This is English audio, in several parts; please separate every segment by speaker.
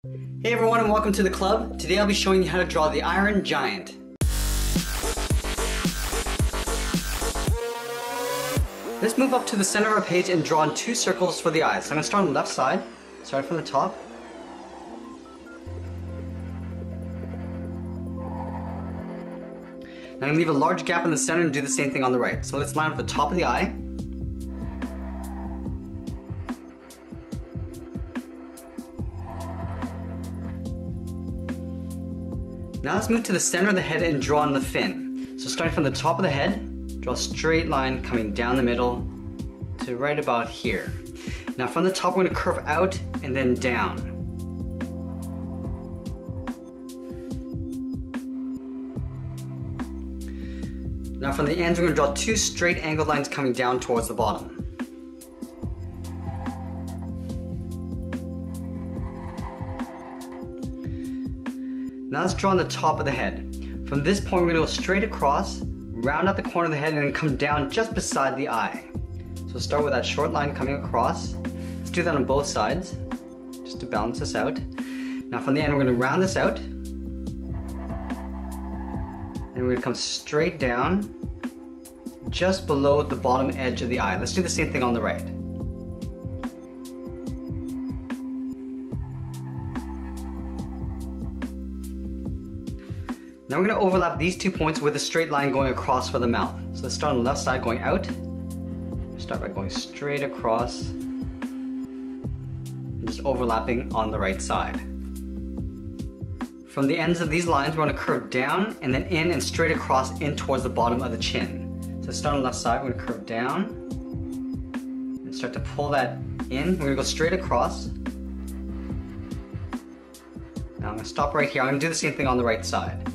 Speaker 1: Hey everyone and welcome to the club. Today I'll be showing you how to draw the Iron Giant. Let's move up to the center of our page and draw in two circles for the eyes. So I'm going to start on the left side, start from the top. Now I'm going to leave a large gap in the center and do the same thing on the right. So let's line up the top of the eye. Now let's move to the center of the head and draw on the fin. So starting from the top of the head, draw a straight line coming down the middle to right about here. Now from the top we're going to curve out and then down. Now from the ends we're going to draw two straight angled lines coming down towards the bottom. Now let's draw on the top of the head. From this point we're going to go straight across, round out the corner of the head and then come down just beside the eye. So start with that short line coming across. Let's do that on both sides, just to balance this out. Now from the end we're going to round this out. And we're going to come straight down, just below the bottom edge of the eye. Let's do the same thing on the right. Now we're going to overlap these 2 points with a straight line going across for the mouth. So let's start on the left side going out. Start by going straight across and just overlapping on the right side. From the ends of these lines we're going to curve down and then in and straight across in towards the bottom of the chin. So let's start on the left side, we're going to curve down and start to pull that in. We're going to go straight across. Now I'm going to stop right here. I'm going to do the same thing on the right side.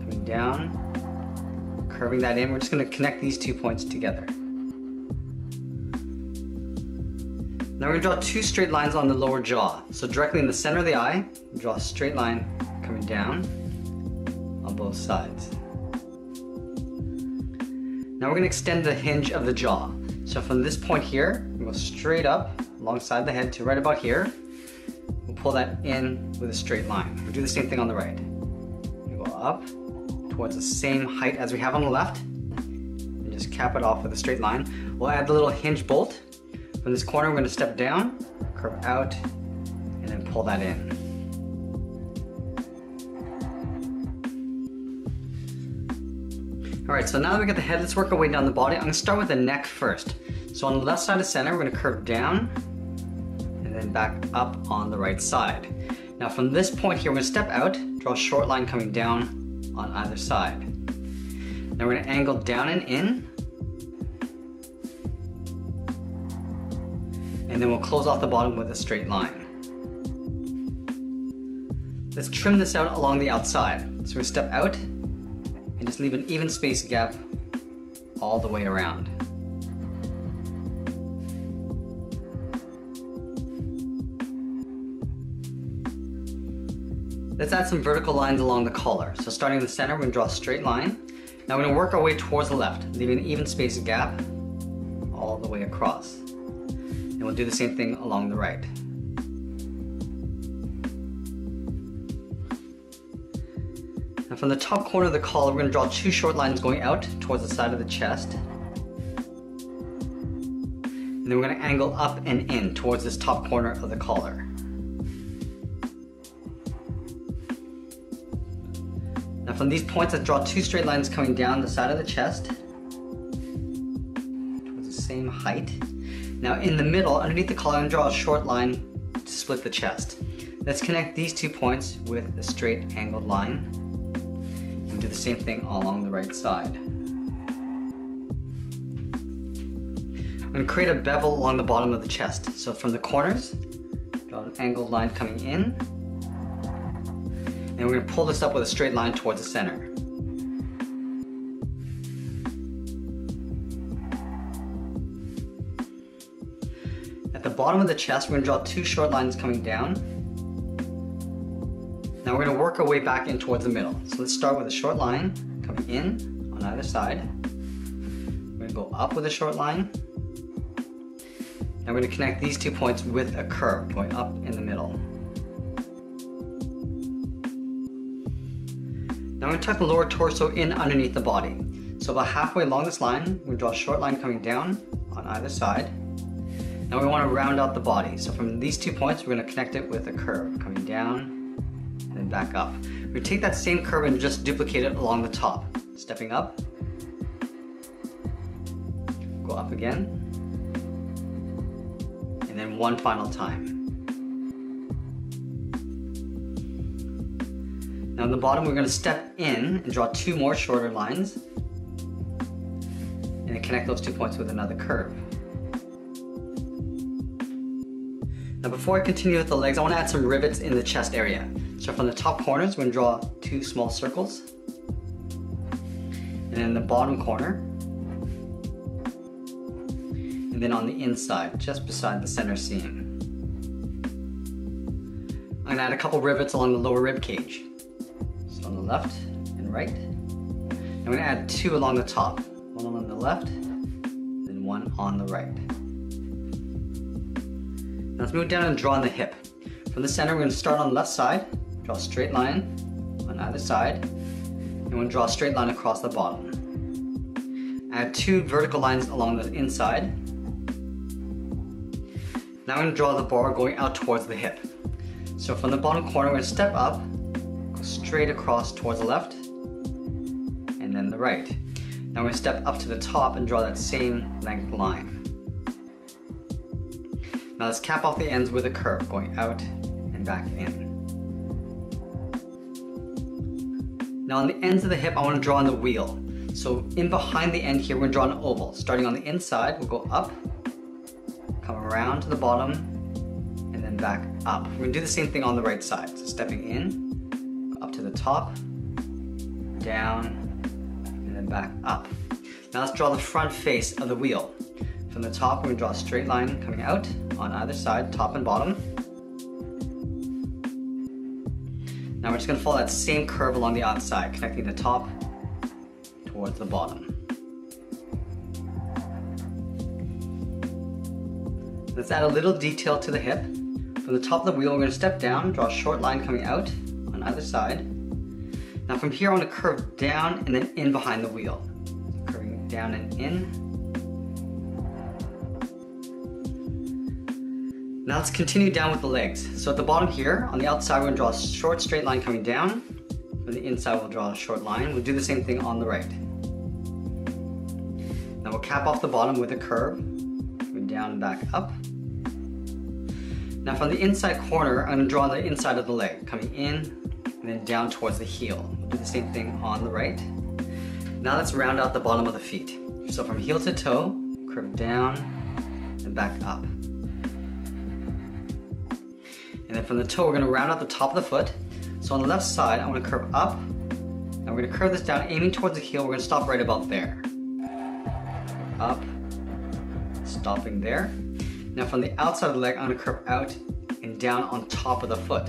Speaker 1: Coming down, curving that in. We're just going to connect these 2 points together. Now we're going to draw two straight lines on the lower jaw. So directly in the center of the eye, draw a straight line coming down on both sides. Now we're going to extend the hinge of the jaw. So from this point here, we go straight up alongside the head to right about here. We'll pull that in with a straight line. We'll do the same thing on the right. We go up towards the same height as we have on the left and just cap it off with a straight line. We'll add the little hinge bolt. From this corner we're going to step down, curve out, and then pull that in. Alright, so now that we got the head, let's work our way down the body. I'm going to start with the neck first. So on the left side of center, we're going to curve down and then back up on the right side. Now from this point here, we're going to step out, draw a short line coming down on either side. Now we're going to angle down and in, and then we'll close off the bottom with a straight line. Let's trim this out along the outside. So we step out and just leave an even space gap all the way around. Let's add some vertical lines along the collar. So starting in the center, we're going to draw a straight line. Now we're going to work our way towards the left, leaving an even space gap all the way across. And we'll do the same thing along the right. Now from the top corner of the collar, we're going to draw two short lines going out towards the side of the chest. And then we're going to angle up and in towards this top corner of the collar. Now from these points, let's draw two straight lines coming down the side of the chest towards the same height. Now in the middle, underneath the collar, I'm going to draw a short line to split the chest. Let's connect these 2 points with a straight angled line and do the same thing along the right side. I'm going to create a bevel along the bottom of the chest. So from the corners, draw an angled line coming in, and we're going to pull this up with a straight line towards the center. At the bottom of the chest, we're going to draw two short lines coming down. Now we're going to work our way back in towards the middle. So let's start with a short line coming in on either side. We're going to go up with a short line. And we're going to connect these 2 points with a curve going up in the middle. Now I'm going to tuck the lower torso in underneath the body. So about halfway along this line, we draw a short line coming down on either side. Now we want to round out the body. So from these 2 points, we're going to connect it with a curve coming down and then back up. We take that same curve and just duplicate it along the top. Stepping up, go up again, and then one final time. Now on the bottom, we're going to step in and draw 2 more shorter lines, and then connect those 2 points with another curve. Now before I continue with the legs, I want to add some rivets in the chest area. So from the top corners, we're going to draw 2 small circles. And then the bottom corner. And then on the inside, just beside the center seam. I'm going to add a couple rivets along the lower rib cage. So on the left and right. I'm going to add 2 along the top. One on the left, then one on the right. Now let's move down and draw on the hip. From the center, we're going to start on the left side, draw a straight line on either side, and we're going to draw a straight line across the bottom. Add 2 vertical lines along the inside. Now I'm going to draw the bar going out towards the hip. So from the bottom corner, we're going to step up, go straight across towards the left, and then the right. Now we're going to step up to the top and draw that same length line. Now let's cap off the ends with a curve going out and back in. Now on the ends of the hip, I want to draw on the wheel. So in behind the end here, we're going to draw an oval. Starting on the inside, we'll go up, come around to the bottom, and then back up. We're going to do the same thing on the right side. So stepping in, up to the top, down, and then back up. Now let's draw the front face of the wheel. From the top, we're going to draw a straight line coming out on either side, top and bottom. Now we're just going to follow that same curve along the outside, connecting the top towards the bottom. Let's add a little detail to the hip. From the top of the wheel, we're going to step down, draw a short line coming out on either side. Now from here, I want to curve down and then in behind the wheel. Curving down and in. Now let's continue down with the legs. So at the bottom here, on the outside, we're going to draw a short straight line coming down. On the inside, we'll draw a short line. We'll do the same thing on the right. Now we'll cap off the bottom with a curve, coming down and back up. Now from the inside corner, I'm going to draw the inside of the leg, coming in and then down towards the heel. We'll do the same thing on the right. Now let's round out the bottom of the feet. So from heel to toe, curve down and back up. And then from the toe, we're going to round out the top of the foot. So on the left side, I'm going to curve up, and we're going to curve this down, aiming towards the heel. We're going to stop right about there. Up, stopping there. Now from the outside of the leg, I'm going to curve out and down on top of the foot.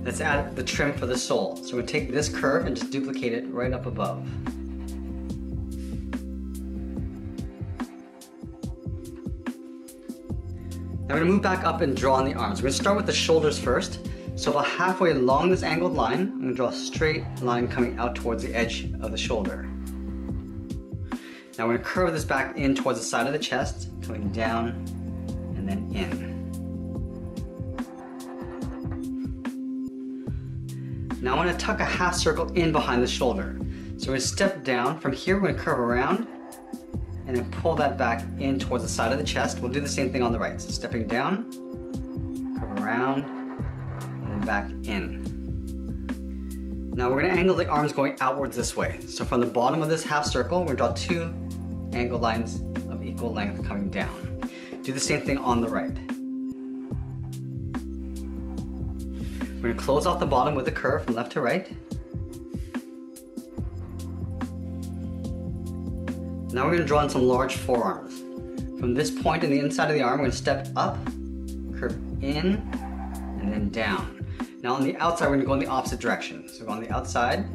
Speaker 1: Let's add the trim for the sole. So we're going to take this curve and just duplicate it right up above. Now we're going to move back up and draw on the arms. We're going to start with the shoulders first. So about halfway along this angled line, I'm going to draw a straight line coming out towards the edge of the shoulder. Now we're going to curve this back in towards the side of the chest, coming down and then in. Now I want to tuck a half circle in behind the shoulder. So we're going to step down. From here, we're going to curve around and then pull that back in towards the side of the chest. We'll do the same thing on the right. So stepping down, curve around, and then back in. Now we're going to angle the arms going outwards this way. So from the bottom of this half circle, we're going to draw 2 angled lines of equal length coming down. Do the same thing on the right. We're going to close off the bottom with a curve from left to right. Now we're going to draw in some large forearms. From this point in the inside of the arm, we're going to step up, curve in, and then down. Now on the outside, we're going to go in the opposite direction. So go on the outside,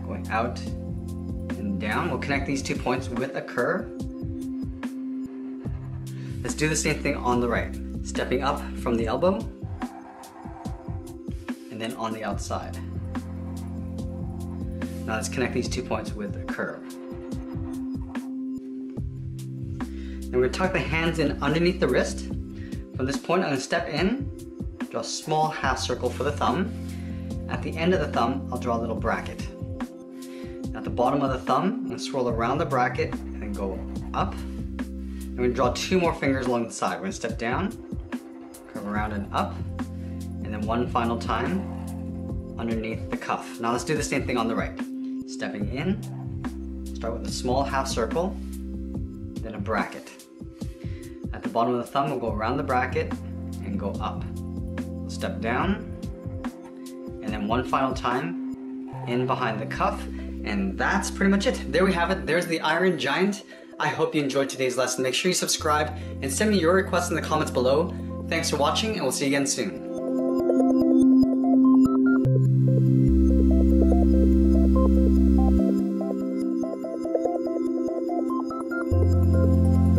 Speaker 1: going out and down. We'll connect these 2 points with a curve. Let's do the same thing on the right. Stepping up from the elbow, and then on the outside. Now let's connect these 2 points with a curve. Then we're going to tuck the hands in underneath the wrist. From this point, I'm going to step in, draw a small half circle for the thumb. At the end of the thumb, I'll draw a little bracket. At the bottom of the thumb, I'm going to swirl around the bracket and then go up. I'm going to draw 2 more fingers along the side. We're going to step down, curve around and up, and then one final time underneath the cuff. Now let's do the same thing on the right. Stepping in, start with a small half circle, then a bracket. At the bottom of the thumb, we'll go around the bracket and go up. We'll step down, and then one final time in behind the cuff, and that's pretty much it. There we have it. There's the Iron Giant. I hope you enjoyed today's lesson. Make sure you subscribe and send me your requests in the comments below. Thanks for watching, and we'll see you again soon.